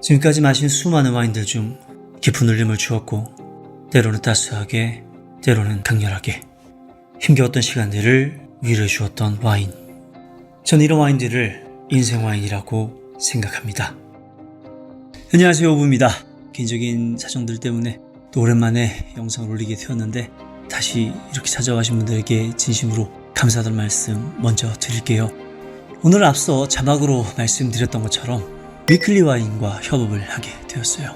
지금까지 마신 수많은 와인들 중 깊은 울림을 주었고 때로는 따스하게 때로는 강렬하게 힘겨웠던 시간들을 위로해 주었던 와인. 전 이런 와인들을 인생 와인이라고 생각합니다. 안녕하세요, 오부입니다. 개인적인 사정들 때문에 또 오랜만에 영상을 올리게 되었는데 다시 이렇게 찾아와신 분들에게 진심으로 감사하다는 말씀 먼저 드릴게요. 오늘 앞서 자막으로 말씀드렸던 것처럼 위클리 와인과 협업을 하게 되었어요.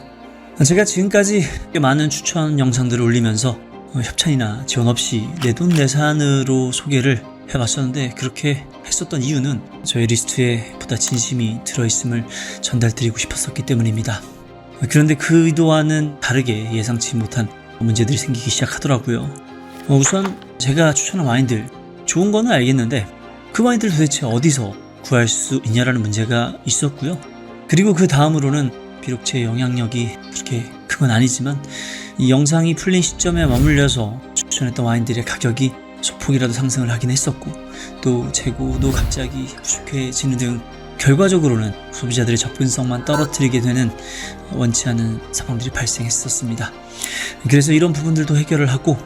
제가 지금까지 많은 추천 영상들을 올리면서 협찬이나 지원 없이 내돈내산으로 소개를 해봤었는데, 그렇게 했었던 이유는 저의 리스트에 보다 진심이 들어있음을 전달드리고 싶었었기 때문입니다. 그런데 그 의도와는 다르게 예상치 못한 문제들이 생기기 시작하더라고요. 우선 제가 추천한 와인들 좋은 거는 알겠는데 그 와인들 도대체 어디서 구할 수 있냐라는 문제가 있었고요. 그리고 그 다음으로는 비록 제 영향력이 그렇게 큰 건 아니지만 이 영상이 풀린 시점에 맞물려서 추천했던 와인들의 가격이 소폭이라도 상승을 하긴 했었고, 또 재고도 갑자기 부족해지는 등 결과적으로는 소비자들의 접근성만 떨어뜨리게 되는 원치 않은 상황들이 발생했었습니다. 그래서 이런 부분들도 해결을 하고,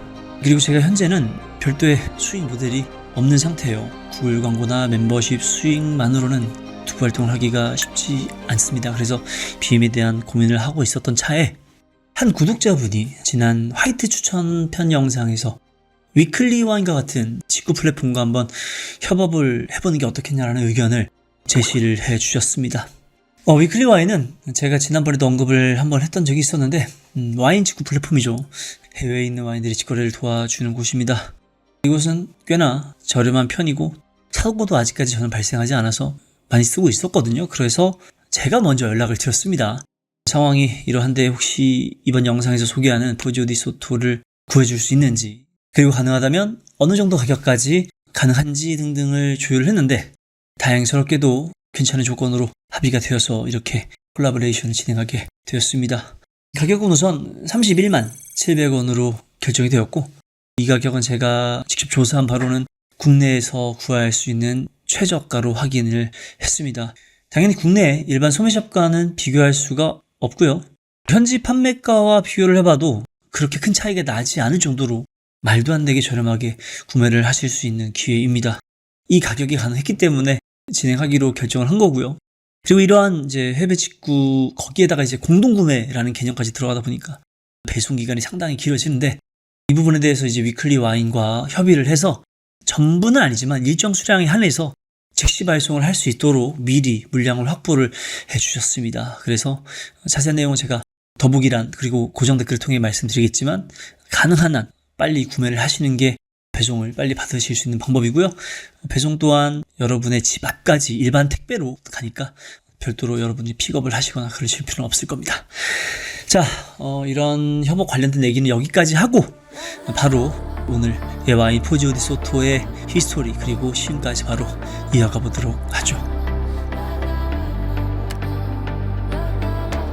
그리고 제가 현재는 별도의 수익 모델이 없는 상태예요. 구글 광고나 멤버십 수익만으로는 두부 활동을 하기가 쉽지 않습니다. 그래서 BM에 대한 고민을 하고 있었던 차에 한 구독자분이 지난 화이트 추천편 영상에서 위클리 와인과 같은 직구 플랫폼과 한번 협업을 해보는 게 어떻겠냐라는 의견을 제시를 해주셨습니다. 위클리 와인은 제가 지난번에도 언급을 한번 했던 적이 있었는데 와인 직구 플랫폼이죠. 해외에 있는 와인들이 직거래를 도와주는 곳입니다. 이곳은 꽤나 저렴한 편이고 사고도 아직까지 저는 발생하지 않아서 많이 쓰고 있었거든요. 그래서 제가 먼저 연락을 드렸습니다. 상황이 이러한데 혹시 이번 영상에서 소개하는 포지오 디 소토를 구해줄 수 있는지, 그리고 가능하다면 어느 정도 가격까지 가능한지 등등을 조율을 했는데, 다행스럽게도 괜찮은 조건으로 합의가 되어서 이렇게 콜라보레이션을 진행하게 되었습니다. 가격은 우선 31만 700원으로 결정이 되었고, 이 가격은 제가 직접 조사한 바로는 국내에서 구할 수 있는 최저가로 확인을 했습니다. 당연히 국내 일반 소매샵과는 비교할 수가 없고요. 현지 판매가와 비교를 해봐도 그렇게 큰 차이가 나지 않을 정도로 말도 안 되게 저렴하게 구매를 하실 수 있는 기회입니다. 이 가격이 가능했기 때문에 진행하기로 결정을 한 거고요. 그리고 이러한 이제 해외 직구, 거기에다가 이제 공동구매라는 개념까지 들어가다 보니까 배송 기간이 상당히 길어지는데, 이 부분에 대해서 이제 위클리 와인과 협의를 해서 전부는 아니지만 일정 수량에 한해서 즉시 발송을 할 수 있도록 미리 물량을 확보를 해주셨습니다. 그래서 자세한 내용은 제가 더보기란 그리고 고정 댓글을 통해 말씀드리겠지만, 가능한 한 빨리 구매를 하시는 게 배송을 빨리 받으실 수 있는 방법이고요. 배송 또한 여러분의 집 앞까지 일반 택배로 가니까 별도로 여러분이 픽업을 하시거나 그러실 필요는 없을 겁니다. 자, 이런 협업 관련된 얘기는 여기까지 하고 바로 오늘 와인 포지오 디 소토의 히스토리 그리고 시음까지 바로 이어가 보도록 하죠.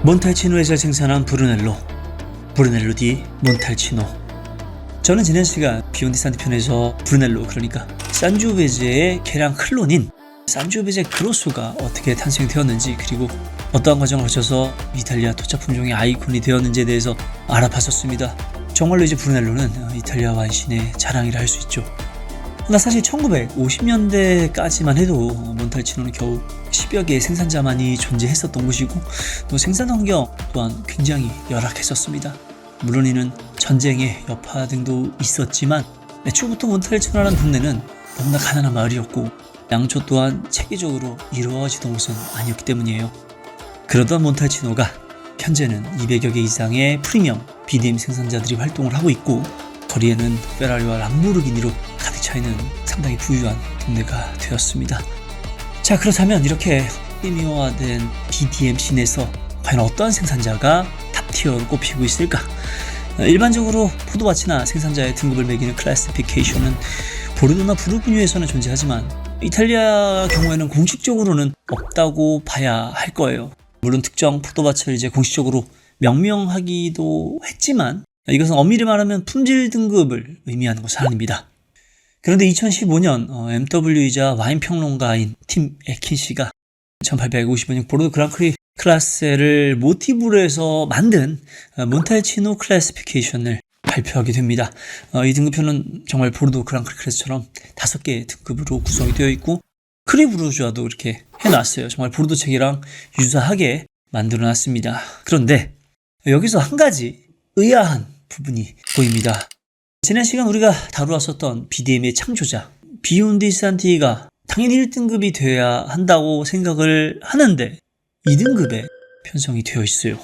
몬탈치노에서 생산한 브루넬로 디 몬탈치노. 저는 지난 시간 비욘디 산티 편에서 브루넬로, 그러니까 산주베제의 개량 클론인 산주베제 그로소가 어떻게 탄생이 되었는지, 그리고 어떠한 과정을 거쳐서 이탈리아 토착 품종의 아이콘이 되었는지에 대해서 알아봤었습니다. 정말로 이제 브루넬로는 이탈리아 와인신의 자랑이라 할 수 있죠. 그러나 사실 1950년대까지만 해도 몬탈치노는 겨우 10여 개의 생산자만이 존재했었던 곳이고, 또 생산 환경 또한 굉장히 열악했었습니다. 물론 이는 전쟁의 여파 등도 있었지만 애초부터 몬탈치노라는 동네는 너무나 가난한 마을이었고 양초 또한 체계적으로 이루어지던 곳은 아니었기 때문이에요. 그러던 몬탈치노가 현재는 200여 개 이상의 프리미엄 BDM 생산자들이 활동을 하고 있고, 거리에는 페라리와 람보르기니로 가득 차있는 상당히 부유한 동네가 되었습니다. 자, 그렇다면 이렇게 프리미엄화된 BDM 씬에서 과연 어떠한 생산자가 탑티어로 꼽히고 있을까? 일반적으로 포도밭이나 생산자의 등급을 매기는 클래시피케이션은 보르도나 부르고뉴에서는 존재하지만 이탈리아 경우에는 공식적으로는 없다고 봐야 할 거예요. 물론 특정 포도밭을 이제 공식적으로 명명하기도 했지만 이것은 엄밀히 말하면 품질 등급을 의미하는 것은 아닙니다. 그런데 2015년 MW이자 와인 평론가인 팀 에킨 씨가 1855년 보르도 그랑크리 클라세를 모티브로 해서 만든 몬탈치노 클래시피케이션을 발표하게 됩니다. 이 등급표는 정말 보르도 그랑크리 클래스처럼 5개의 등급으로 구성이 되어 있고 크리브루주아도 이렇게 해놨어요. 정말 보르도 책이랑 유사하게 만들어놨습니다. 그런데 여기서 한 가지 의아한 부분이 보입니다. 지난 시간 우리가 다루었었던 BDM의 창조자 비욘디 산티가 당연히 1등급이 돼야 한다고 생각을 하는데 2등급에 편성이 되어 있어요.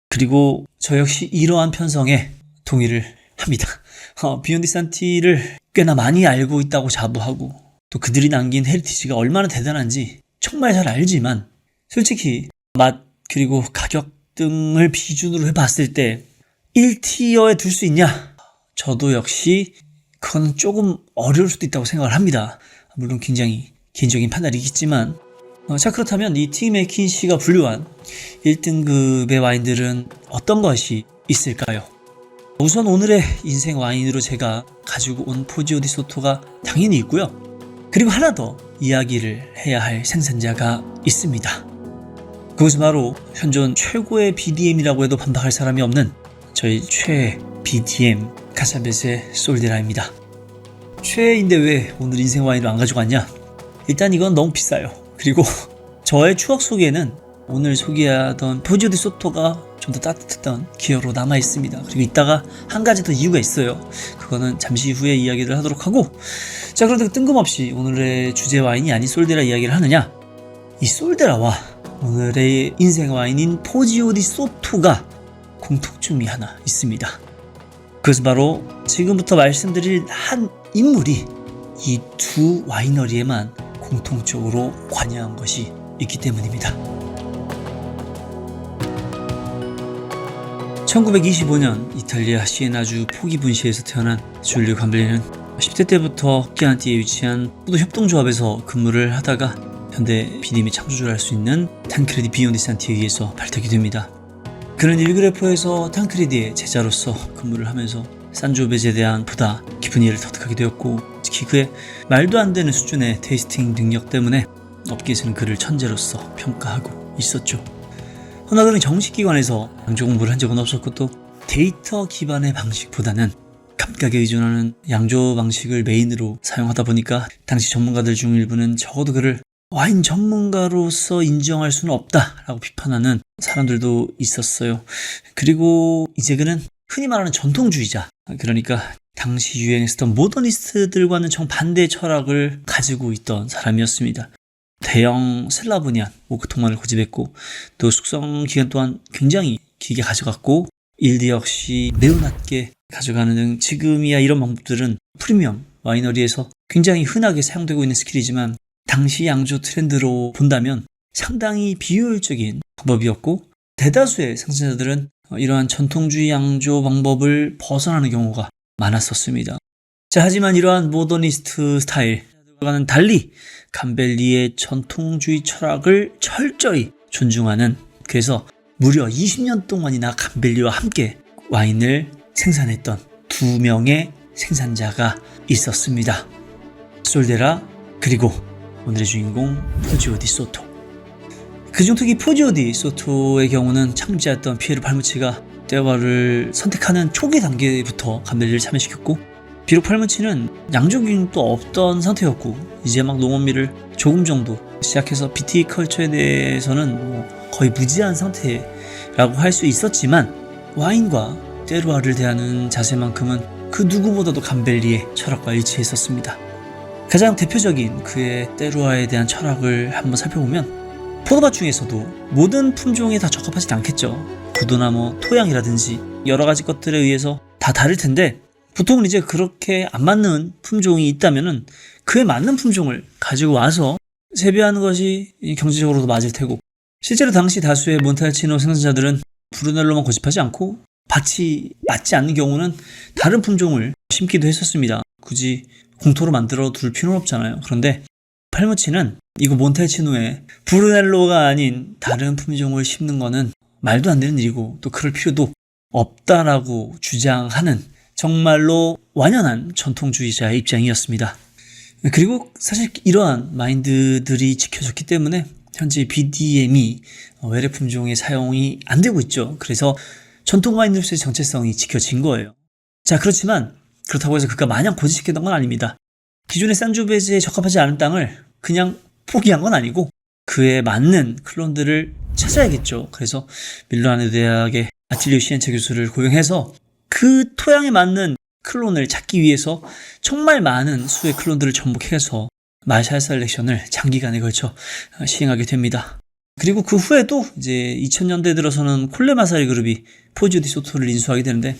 그리고 저 역시 이러한 편성에 동의를 합니다. 비욘디 산티를 꽤나 많이 알고 있다고 자부하고 또 그들이 남긴 헤리티지가 얼마나 대단한지 정말 잘 알지만 솔직히 맛 그리고 가격 등을 비준으로 해봤을 때 1티어에 둘 수 있냐? 저도 역시 그건 조금 어려울 수도 있다고 생각을 합니다. 물론 굉장히 개인적인 판단이겠지만 자 그렇다면 이 티 맥킨시가 분류한 1등급의 와인들은 어떤 것이 있을까요? 우선 오늘의 인생 와인으로 제가 가지고 온 포지오 디 소토가 당연히 있고요. 그리고 하나 더 이야기를 해야 할 생산자가 있습니다. 그것은 바로 현존 최고의 BDM이라고 해도 반박할 사람이 없는 저희 최애 BDM 카사벳의 솔데라입니다. 최애인데 왜 오늘 인생 와인을 안 가지고 왔냐? 일단 이건 너무 비싸요. 그리고 저의 추억 속에는 오늘 소개하던 포지오 디 소토가 좀 더 따뜻했던 기억으로 남아있습니다. 그리고 이따가 한 가지 더 이유가 있어요. 그거는 잠시 후에 이야기를 하도록 하고 자 그런데 뜬금없이 오늘의 주제 와인이 아닌 솔데라 이야기를 하느냐? 이 솔데라와 오늘의 인생 와인인 포지오 디 소토가 공통점이 하나 있습니다. 그것은 바로 지금부터 말씀드릴 한 인물이 이 두 와이너리에만 공통적으로 관여한 것이 있기 때문입니다. 1925년 이탈리아 시에나주 포기 분시에서 태어난 줄리오 감벨리는 10대 때부터 키안티에 위치한 포도 협동조합에서 근무를 하다가 현대 BDM의 창조주를 할 수 있는 탄크레디 비욘디 산티에 의해서 발탁이 됩니다. 그는 일그레포에서 탄크레디의 제자로서 근무를 하면서 산조베제에 대한 보다 깊은 이해를 터득하게 되었고 특히 그의 말도 안 되는 수준의 테이스팅 능력 때문에 업계에서는 그를 천재로서 평가하고 있었죠. 허나 그는 정식 기관에서 양조 공부를 한 적은 없었고 또 데이터 기반의 방식보다는 감각에 의존하는 양조 방식을 메인으로 사용하다 보니까 당시 전문가들 중 일부는 적어도 그를 와인 전문가로서 인정할 수는 없다라고 비판하는 사람들도 있었어요. 그리고 이제 그는 흔히 말하는 전통주의자, 그러니까 당시 유행했었던 모더니스트들과는 정반대의 철학을 가지고 있던 사람이었습니다. 대형 슬라브니안 오크통만을 고집했고 또 숙성 기간 또한 굉장히 길게 가져갔고 일드 역시 매우 낮게 가져가는 등 지금이야 이런 방법들은 프리미엄 와이너리에서 굉장히 흔하게 사용되고 있는 스킬이지만 당시 양조 트렌드로 본다면 상당히 비효율적인 방법이었고 대다수의 생산자들은 이러한 전통주의 양조 방법을 벗어나는 경우가 많았었습니다. 자, 하지만 이러한 모더니스트 스타일과는 달리 감벨리의 전통주의 철학을 철저히 존중하는 그래서 무려 20년 동안이나 감벨리와 함께 와인을 생산했던 2명의 생산자가 있었습니다. 솔데라 그리고 오늘의 주인공 포지오 디 소토. 그중 특히 포지오 디 소토의 경우는 창조자였던 피에르 팔무치가 테와를 선택하는 초기 단계부터 감벨리를 참여시켰고 비록 팔무치는 양조 기능도 없던 상태였고 이제 막 농업일을 조금 정도 시작해서 비티컬처에 대해서는 거의 무지한 상태라고 할 수 있었지만 와인과 테루아를 대하는 자세만큼은 그 누구보다도 감벨리의 철학과 일치했었습니다. 가장 대표적인 그의 테루아에 대한 철학을 한번 살펴보면 포도밭 중에서도 모든 품종에 다 적합하진 않겠죠. 구도나 토양이라든지 여러 가지 것들에 의해서 다 다를 텐데 보통은 이제 그렇게 안 맞는 품종이 있다면은 그에 맞는 품종을 가지고 와서 재배하는 것이 경제적으로도 맞을 테고 실제로 당시 다수의 몬탈치노 생산자들은 브루넬로만 고집하지 않고 밭이 맞지 않는 경우는 다른 품종을 심기도 했었습니다. 굳이 공토로 만들어 둘 필요는 없잖아요. 그런데 팔무치는 이거 몬탈치노에 브루넬로가 아닌 다른 품종을 심는 거는 말도 안 되는 일이고 또 그럴 필요도 없다라고 주장하는 정말로 완연한 전통주의자의 입장이었습니다. 그리고 사실 이러한 마인드들이 지켜졌기 때문에 현재 BDM이 외래 품종의 사용이 안 되고 있죠. 그래서 전통 와인으로서의 정체성이 지켜진 거예요. 자, 그렇지만 그렇다고 해서 그가 마냥 고지시켰던 건 아닙니다. 기존의 산조베즈에 적합하지 않은 땅을 그냥 포기한 건 아니고 그에 맞는 클론들을 찾아야겠죠. 그래서 밀라노 대학의 아틸리오 시엔체 교수를 고용해서 그 토양에 맞는 클론을 찾기 위해서 정말 많은 수의 클론들을 접목해서 마샬 셀렉션을 장기간에 걸쳐 시행하게 됩니다. 그리고 그 후에도 이제 2000년대 들어서는 콜레마사리 그룹이 포지오 디 소토를 인수하게 되는데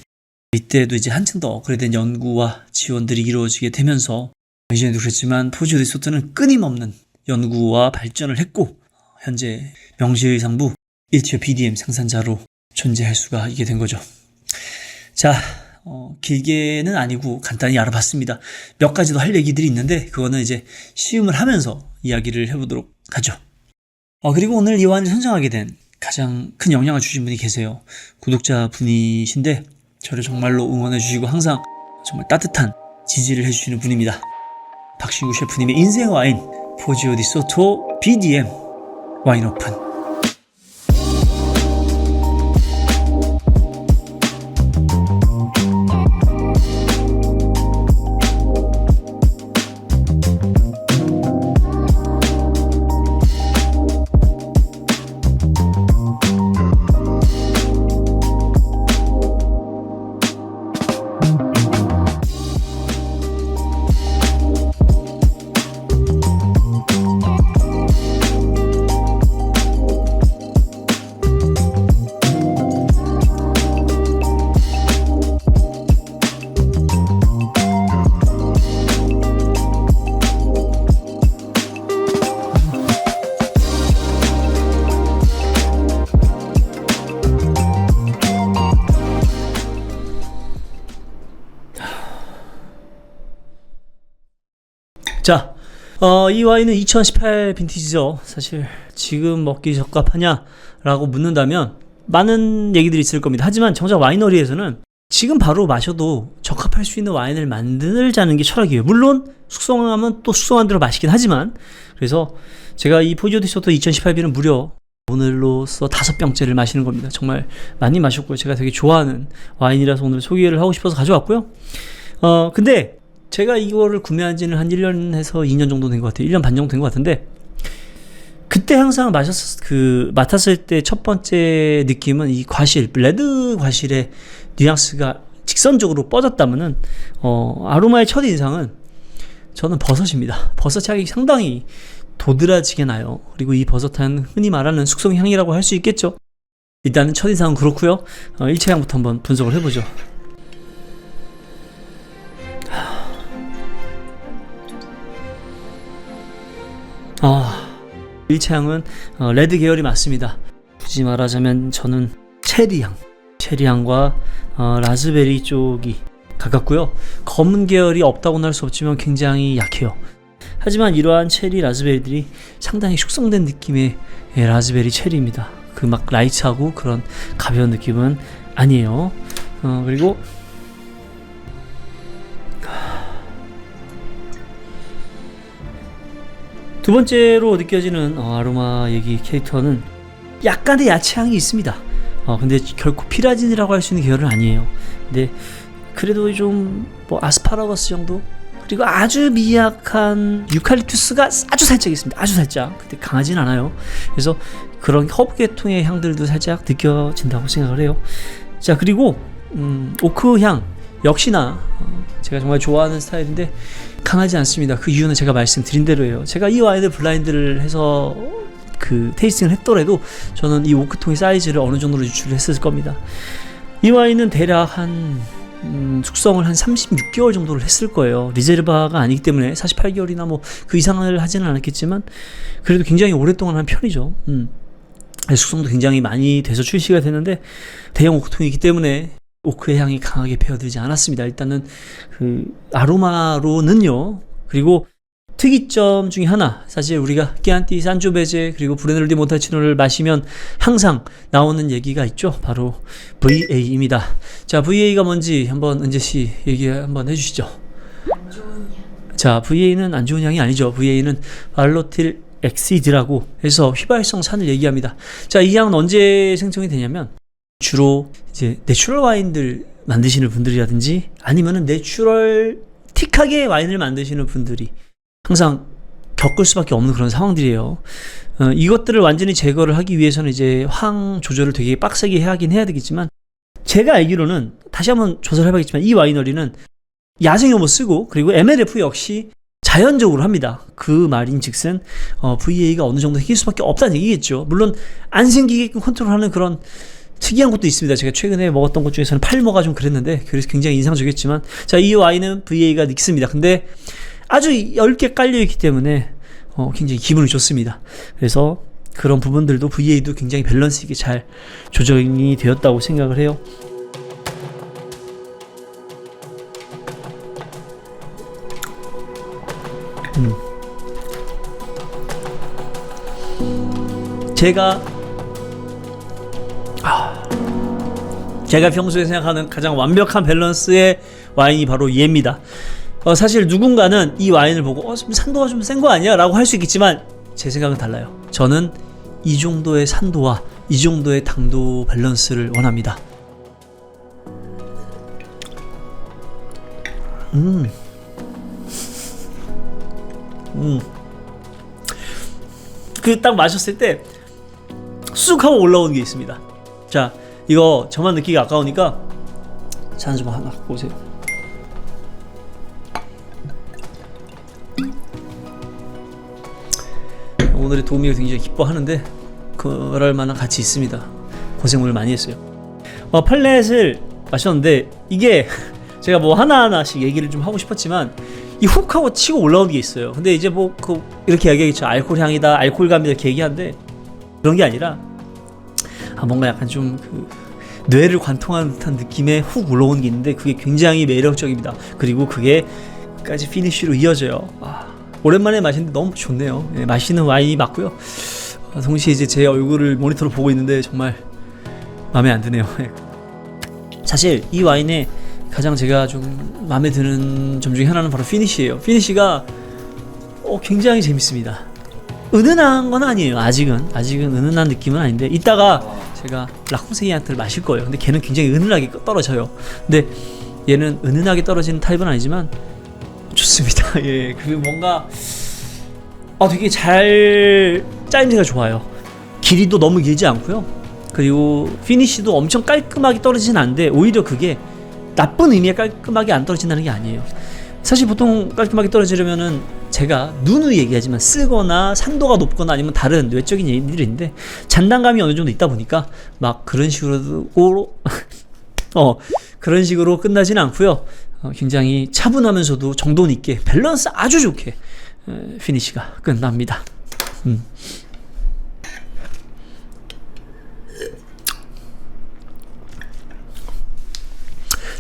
이때도 이제 한층 더 업그레이드된 연구와 지원들이 이루어지게 되면서 이전에도 그랬지만 포지오 디 소토는 끊임없는 연구와 발전을 했고 현재 명실상부 1티어 BDM 생산자로 존재할 수가 있게 된 거죠. 자, 길게는 아니고 간단히 알아봤습니다. 몇 가지 더 할 얘기들이 있는데 그거는 이제 시음을 하면서 이야기를 해보도록 하죠. 그리고 오늘 이 와인을 선정하게 된 가장 큰 영향을 주신 분이 계세요. 구독자분이신데 저를 정말로 응원해 주시고 항상 정말 따뜻한 지지를 해주시는 분입니다. 박신구 셰프님의 인생 와인 포지오 디 소토 BDM 와인 오픈. 자, 이 와인은 2018 빈티지죠. 사실 지금 먹기 적합하냐라고 묻는다면 많은 얘기들이 있을 겁니다. 하지만 정작 와이너리에서는 지금 바로 마셔도 적합할 수 있는 와인을 만들자는 게 철학이에요. 물론 숙성하면 또 숙성한 대로 맛있긴 하지만 그래서 제가 이 포지오 디 소토 2018B는 무려 오늘로써 5병째를 마시는 겁니다. 정말 많이 마셨고요. 제가 되게 좋아하는 와인이라서 오늘 소개를 하고 싶어서 가져왔고요. 근데 제가 이거를 구매한 지는 한 1년에서 2년 정도 된 것 같아요. 1년 반 정도 된 것 같은데 그때 항상 맡았을 때 첫 번째 느낌은 이 과실, 레드 과실의 뉘앙스가 직선적으로 뻗었다면은 아로마의 첫 인상은 저는 버섯입니다. 버섯 향이 상당히 도드라지게 나요. 그리고 이 버섯은 흔히 말하는 숙성향이라고 할 수 있겠죠. 일단은 첫 인상은 그렇고요. 1차 향부터 한번 분석을 해보죠. 1차 향은 레드 계열이 맞습니다. 굳이 말하자면 저는 체리향과 라즈베리 쪽이 가깝고요. 검은 계열이 없다고는 할 수 없지만 굉장히 약해요. 하지만 이러한 체리 라즈베리들이 상당히 숙성된 느낌의 라즈베리 체리입니다. 그 막 라이트하고 그런 가벼운 느낌은 아니에요. 그리고 두 번째로 느껴지는 아로마 얘기 캐릭터는 약간의 야채향이 있습니다. 근데 결코 피라진이라고 할 수 있는 계열은 아니에요. 근데 그래도 좀 뭐 아스파라거스 정도? 그리고 아주 미약한 유칼립투스가 아주 살짝 있습니다. 아주 살짝. 근데 강하진 않아요. 그래서 그런 허브 계통의 향들도 살짝 느껴진다고 생각을 해요. 자, 그리고 오크 향 역시나 제가 정말 좋아하는 스타일인데 강하지 않습니다. 그 이유는 제가 말씀드린 대로예요. 제가 이 와인을 블라인드를 해서 그 테이스팅을 했더라도 저는 이 오크통의 사이즈를 어느 정도로 유출을 했을 겁니다. 이 와인은 대략 한 숙성을 한 36개월 정도를 했을 거예요. 리제르바가 아니기 때문에 48개월이나 뭐 그 이상을 하지는 않았겠지만 그래도 굉장히 오랫동안 한 편이죠. 숙성도 굉장히 많이 돼서 출시가 됐는데 대형 오크통이기 때문에 오크의 향이 강하게 배어들지 않았습니다. 일단은 그 아로마로는요. 그리고 특이점 중에 하나, 사실 우리가 끼안띠, 산조베제 그리고 브레네로 디 몬탈치노를 마시면 항상 나오는 얘기가 있죠. 바로 VA입니다. 자, VA가 뭔지 한번 은재씨 얘기 한번 해주시죠. 안 좋은 향. 자, VA는 안 좋은 향이 아니죠. VA는 발로틸 엑시드라고 해서 휘발성 산을 얘기합니다. 자, 이 향은 언제 생성이 되냐면 주로 이제 내추럴 와인들 만드시는 분들이라든지 아니면은 내추럴틱하게 와인을 만드시는 분들이 항상 겪을 수밖에 없는 그런 상황들이에요. 이것들을 완전히 제거를 하기 위해서는 이제 황 조절을 되게 빡세게 해야 되겠지만, 제가 알기로는 다시 한번 조사를 해봐야겠지만 이 와이너리는 야생효모 쓰고 그리고 MLF 역시 자연적으로 합니다. 그 말인즉슨 VA가 어느 정도 생길 수밖에 없다는 얘기겠죠. 물론 안 생기게끔 컨트롤하는 그런 특이한 것도 있습니다. 제가 최근에 먹었던 것 중에서는 팔머가 좀 그랬는데, 그래서 굉장히 인상적이었지만, 자, 이 와인은 VA가 닉스입니다. 근데 아주 얇게 깔려있기 때문에 굉장히 기분이 좋습니다. 그래서 그런 부분들도 VA도 굉장히 밸런스 있게 잘 조정이 되었다고 생각을 해요. 제가 평소에 생각하는 가장 완벽한 밸런스의 와인이 바로 얘입니다. 사실 누군가는 이 와인을 보고 좀 산도가 좀 센 거 아니야? 라고 할 수 있겠지만 제 생각은 달라요. 저는 이 정도의 산도와 이 정도의 당도 밸런스를 원합니다. 그 딱 마셨을 때 쑥 하고 올라오는 게 있습니다. 자, 이거 저만 느끼기 아까우니까 잔 좀 하나 갖고 오세요. 오늘의 도움이 굉장히 기뻐하는데 그럴 만한 가치 있습니다. 고생을 많이 했어요. 팔렛을 마셨는데 이게 제가 뭐 하나하나씩 얘기를 좀 하고 싶었지만 이 훅 하고 치고 올라오는 게 있어요. 근데 이제 뭐 이렇게 얘기하겠죠. 알코올 향이다, 알코올감이다 이렇게 얘기하는데 그런 게 아니라 뭔가 약간 좀 뇌를 관통하는 듯한 느낌의 훅 올라오는 게 있는데 그게 굉장히 매력적입니다. 그리고 그게 까지 피니쉬로 이어져요. 오랜만에 마시는데 너무 좋네요. 예, 맛있는 와인이 맞고요. 동시에 이제 제 얼굴을 모니터로 보고 있는데 정말 마음에 안 드네요. 사실 이 와인에 가장 제가 좀 마음에 드는 점 중에 하나는 바로 피니쉬예요. 피니쉬가 굉장히 재밌습니다. 은은한 건 아니에요. 아직은 은은한 느낌은 아닌데 이따가 제가 라콩세이한테를 마실 거예요. 근데 걔는 굉장히 은은하게 떨어져요. 근데 얘는 은은하게 떨어지는 타입은 아니지만 좋습니다. 예, 그 뭔가 되게 잘 짜임새가 좋아요. 길이도 너무 길지 않고요. 그리고 피니쉬도 엄청 깔끔하게 떨어지진 않는데 오히려 그게 나쁜 의미의 깔끔하게 안 떨어진다는 게 아니에요. 사실 보통 깔끔하게 떨어지려면은 제가 누누이 얘기하지만 쓰거나 산도가 높거나 아니면 다른 외적인 일들인데 잔단감이 어느 정도 있다 보니까 막 그런 식으로 그런 식으로 끝나진 않고요. 굉장히 차분하면서도 정돈 있게 밸런스 아주 좋게 피니쉬가 끝납니다.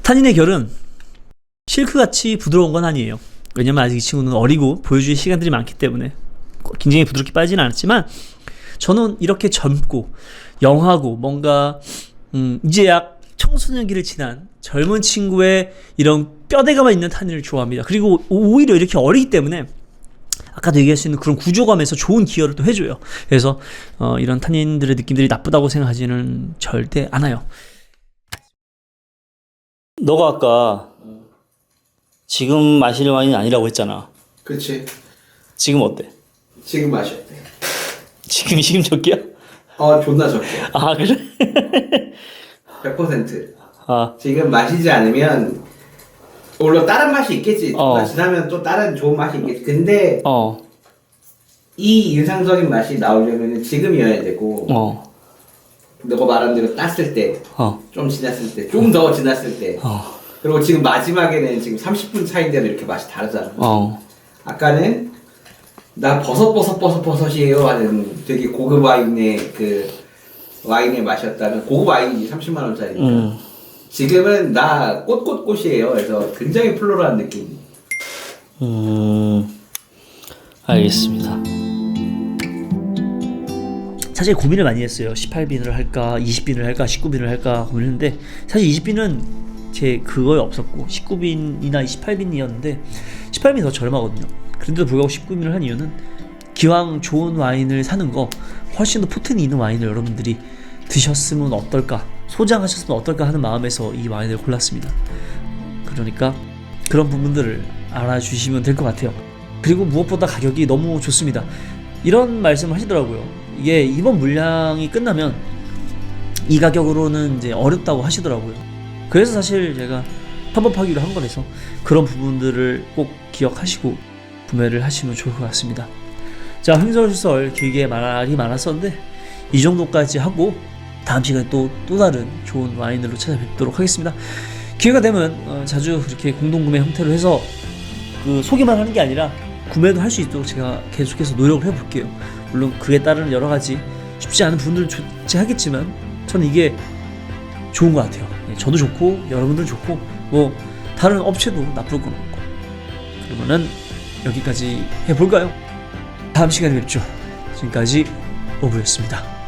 탄닌의 결은 실크같이 부드러운 건 아니에요. 왜냐면 아직 이 친구는 어리고 보여줄 시간들이 많기 때문에 굉장히 부드럽게 빠지진 않았지만 저는 이렇게 젊고 영하고 뭔가 이제 약 청소년기를 지난 젊은 친구의 이런 뼈대감만 있는 탄닌을 좋아합니다. 그리고 오히려 이렇게 어리기 때문에 아까도 얘기할 수 있는 그런 구조감에서 좋은 기여를 또 해줘요. 그래서 이런 탄닌들의 느낌들이 나쁘다고 생각하지는 절대 않아요. 너가 아까 지금 마실 와인이 아니라고 했잖아. 그치. 지금 어때? 지금 마셔야 돼. 지금 적기야? 존나 적게. 그래? 100%. 지금 마시지 않으면 물론 다른 맛이 있겠지. 지나면 또 다른 좋은 맛이 있겠지. 근데 이 인상적인 맛이 나오려면 지금이어야 되고 너가 말한 대로 땄을 때, 좀 지났을 때, 좀 더 지났을 때, 그리고 지금 마지막에는 지금 30분 차인데도 이렇게 맛이 다르잖아. 아까는 나 버섯이에요 하는 되게 고급 와인의 와인의 맛이었다면 고급 와인이 30만 원짜리니까. 지금은 나 꽃이에요. 그래서 굉장히 플로럴한 느낌. 알겠습니다. 사실 고민을 많이 했어요. 18빈을 할까, 20빈을 할까, 19빈을 할까 고민했는데 사실 20빈은 제 그거에 없었고 19빈이나 18빈이었는데 18빈이 더 저렴하거든요. 그런데도 불구하고 19빈을 한 이유는 기왕 좋은 와인을 사는 거 훨씬 더 포텐이 있는 와인을 여러분들이 드셨으면 어떨까, 소장하셨으면 어떨까 하는 마음에서 이 와인을 골랐습니다. 그러니까 그런 부분들을 알아주시면 될 것 같아요. 그리고 무엇보다 가격이 너무 좋습니다. 이런 말씀을 하시더라고요. 이게 이번 물량이 끝나면 이 가격으로는 이제 어렵다고 하시더라고요. 그래서 사실 제가 협업하기로 한 거라서 그런 부분들을 꼭 기억하시고 구매를 하시면 좋을 것 같습니다. 자, 횡설수설 길게 말이 많았었는데 이 정도까지 하고 다음 시간에 또 다른 좋은 와인으로 찾아뵙도록 하겠습니다. 기회가 되면 자주 이렇게 공동구매 형태로 해서 그 소개만 하는 게 아니라 구매도 할 수 있도록 제가 계속해서 노력을 해볼게요. 물론 그에 따른 여러 가지 쉽지 않은 부분들은 존재하겠지만 저는 이게 좋은 것 같아요. 저도 좋고 여러분들 좋고 뭐 다른 업체도 나쁠 건 없고. 그러면은 여기까지 해볼까요? 다음 시간에 뵙죠. 지금까지 오브였습니다.